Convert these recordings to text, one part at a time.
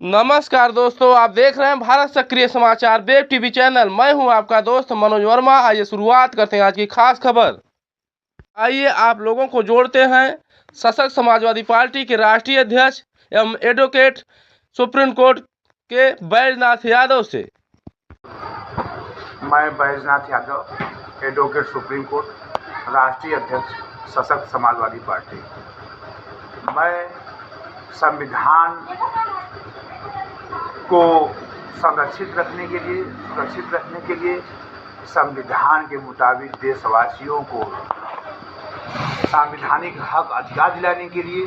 नमस्कार दोस्तों, आप देख रहे हैं भारत सक्रिय समाचार वेब टीवी चैनल। मैं हूं आपका दोस्त मनोज वर्मा। आइए शुरुआत करते हैं आज की खास खबर। आइए आप लोगों को जोड़ते हैं सशक्त समाजवादी पार्टी के राष्ट्रीय अध्यक्ष एवं एडवोकेट सुप्रीम कोर्ट के बैजनाथ यादव से। मैं Baijnath Yadav, advocate supreme court, राष्ट्रीय अध्यक्ष सशक्त समाजवादी पार्टी। मैं संविधान को संरक्षित रखने के लिए, सुरक्षित रखने के लिए संविधान के मुताबिक देशवासियों को संवैधानिक हक अधिकार दिलाने के लिए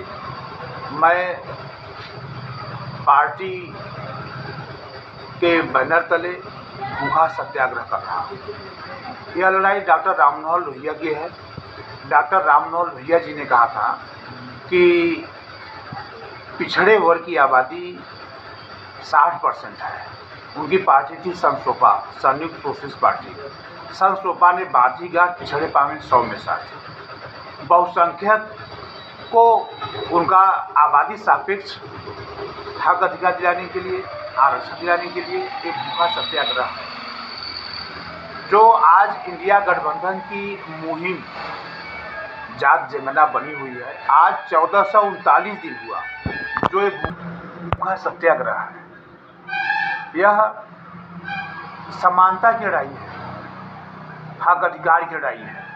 मैं पार्टी के बैनर तले भूखा सत्याग्रह कर रहा हूँ। यह लड़ाई डॉक्टर राम मनोहर लोहिया की है। डॉक्टर राम मनोहर लोहिया जी ने कहा था कि पिछड़े वर्ग की आबादी 60% है। उनकी पार्टी थी संसोपा, संयुक्त सोशलिस्ट पार्टी। संसोपा ने बाजी गांठ पिछड़े पावे 100 में 60। बहुसंख्यक को उनका आबादी सापेक्ष हक अधिकार दिलाने के लिए, आरक्षण दिलाने के लिए एक भूखा सत्याग्रह है, जो आज इंडिया गठबंधन की मुहिम जात जंगना बनी हुई है। आज 1439 दिन हुआ जो एक भूखा सत्याग्रह है। यह समानता की लड़ाई है, हक अधिकार की लड़ाई है।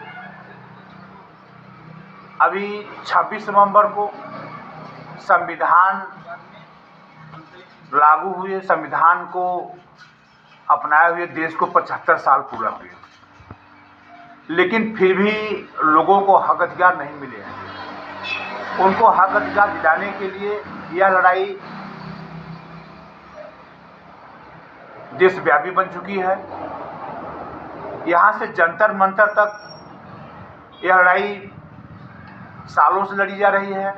अभी 26 नवंबर को संविधान लागू हुए, संविधान को अपनाए हुए देश को 75 साल पूरा हुए, लेकिन फिर भी लोगों को हक अधिकार नहीं मिले हैं। उनको हक अधिकार दिलाने के लिए यह लड़ाई देशव्यापी बन चुकी है। यहाँ से जंतर मंतर तक यह लड़ाई सालों से लड़ी जा रही है।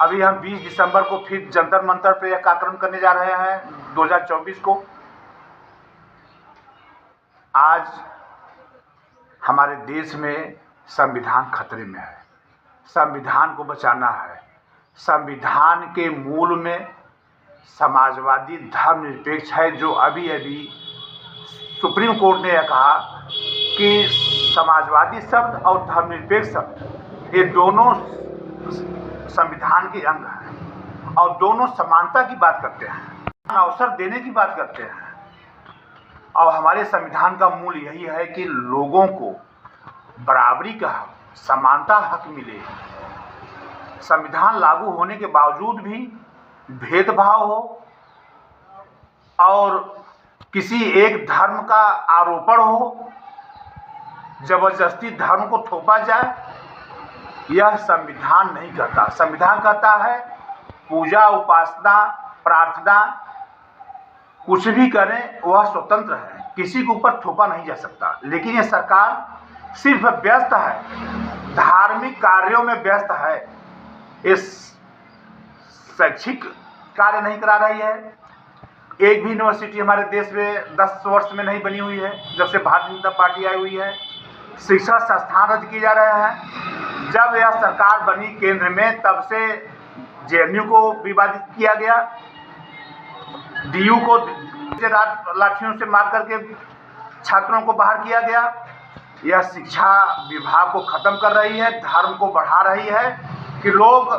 अभी हम 20 दिसंबर को फिर जंतर मंतर पर यह कार्यक्रम करने जा रहे हैं 2024 को। आज हमारे देश में संविधान खतरे में है। संविधान को बचाना है। संविधान के मूल में समाजवादी धर्मनिरपेक्ष है, जो अभी अभी सुप्रीम कोर्ट ने यह कहा कि समाजवादी शब्द और धर्मनिरपेक्ष शब्द ये दोनों संविधान के अंग हैं और दोनों समानता की बात करते हैं, अवसर देने की बात करते हैं। और हमारे संविधान का मूल यही है कि लोगों को बराबरी का हक, समानता हक मिले। संविधान लागू होने के बावजूद भी भेदभाव हो और किसी एक धर्म का आरोपण हो, जबरदस्ती धर्म को थोपा जाए, यह संविधान नहीं करता। संविधान कहता है पूजा, उपासना, प्रार्थना कुछ भी करें वह स्वतंत्र है, किसी के ऊपर थोपा नहीं जा सकता। लेकिन यह सरकार सिर्फ व्यस्त है, धार्मिक कार्यों में व्यस्त है, इस शैक्षिक कार्य नहीं करा रही है। एक भी यूनिवर्सिटी हमारे देश में 10 वर्ष में नहीं बनी हुई है जब से भारतीय जनता पार्टी आई हुई है। शिक्षा संस्थान रद्द किए जा रहे हैं। जब यह सरकार बनी केंद्र में, तब से जेएनयू को विवादित किया गया, डीयू को लाठियों से मार करके छात्रों को बाहर किया गया। यह शिक्षा विभाग को खत्म कर रही है, धर्म को बढ़ा रही है कि लोग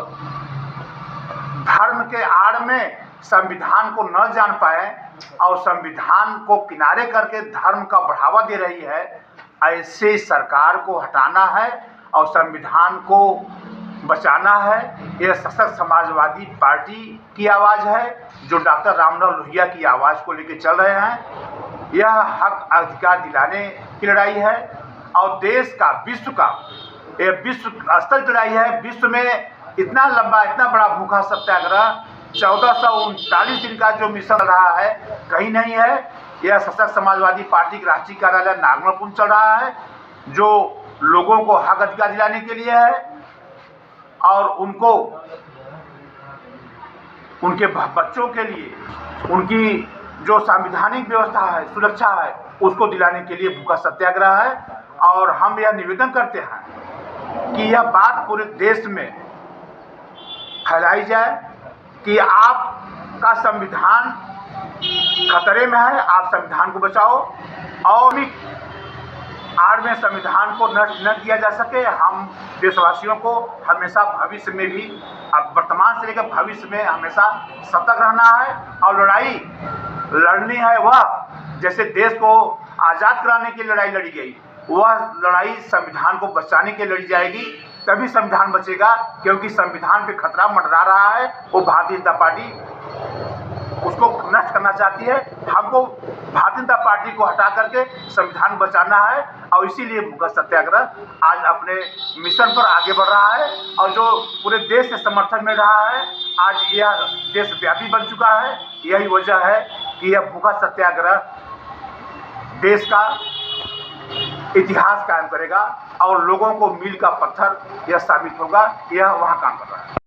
धर्म के आड़ में संविधान को न जान पाए और संविधान को किनारे करके धर्म का बढ़ावा दे रही है। ऐसे सरकार को हटाना है और संविधान को बचाना है। यह सशक्त समाजवादी पार्टी की आवाज़ है, जो डॉक्टर राम मनोहर लोहिया की आवाज़ को लेकर चल रहे हैं। यह हक अधिकार दिलाने की लड़ाई है और देश का, विश्व का, यह विश्व स्तर की लड़ाई है। विश्व में इतना लंबा, इतना बड़ा भूखा सत्याग्रह 1439 दिन का जो मिशन रहा है, कहीं नहीं है। यह सशक्त समाजवादी पार्टी के राष्ट्रीय कार्यालय नागपुर चल रहा है, जो लोगों को हक अधिकार दिलाने के लिए है और उनको, उनके बच्चों के लिए, उनकी जो संवैधानिक व्यवस्था है, सुरक्षा है, उसको दिलाने के लिए भूखा सत्याग्रह है। और हम यह निवेदन करते हैं कि यह बात पूरे देश में फैलाई जाए कि आप का संविधान खतरे में है। आप संविधान को बचाओ और आड़ में संविधान को नष्ट न किया जा सके। हम देशवासियों को हमेशा भविष्य में भी, अब वर्तमान से लेकर भविष्य में हमेशा सतर्क रहना है और लड़ाई लड़नी है। वह जैसे देश को आज़ाद कराने की लड़ाई लड़ी गई, वह लड़ाई संविधान को बचाने के लड़ी जाएगी, तभी संविधान बचेगा। क्योंकि संविधान पे खतरा मंडरा रहा है, वो भारतीय जनता पार्टी उसको नष्ट करना चाहती है। हमको भारतीय जनता पार्टी को हटा करके संविधान बचाना है और इसीलिए भूखा सत्याग्रह आज अपने मिशन पर आगे बढ़ रहा है और जो पूरे देश से समर्थन मिल रहा है। आज यह देशव्यापी बन चुका है। यही वजह है कि यह भूखा सत्याग्रह देश का इतिहास कायम करेगा और लोगों को मील का पत्थर यह साबित होगा। यह वहाँ काम कर रहा है।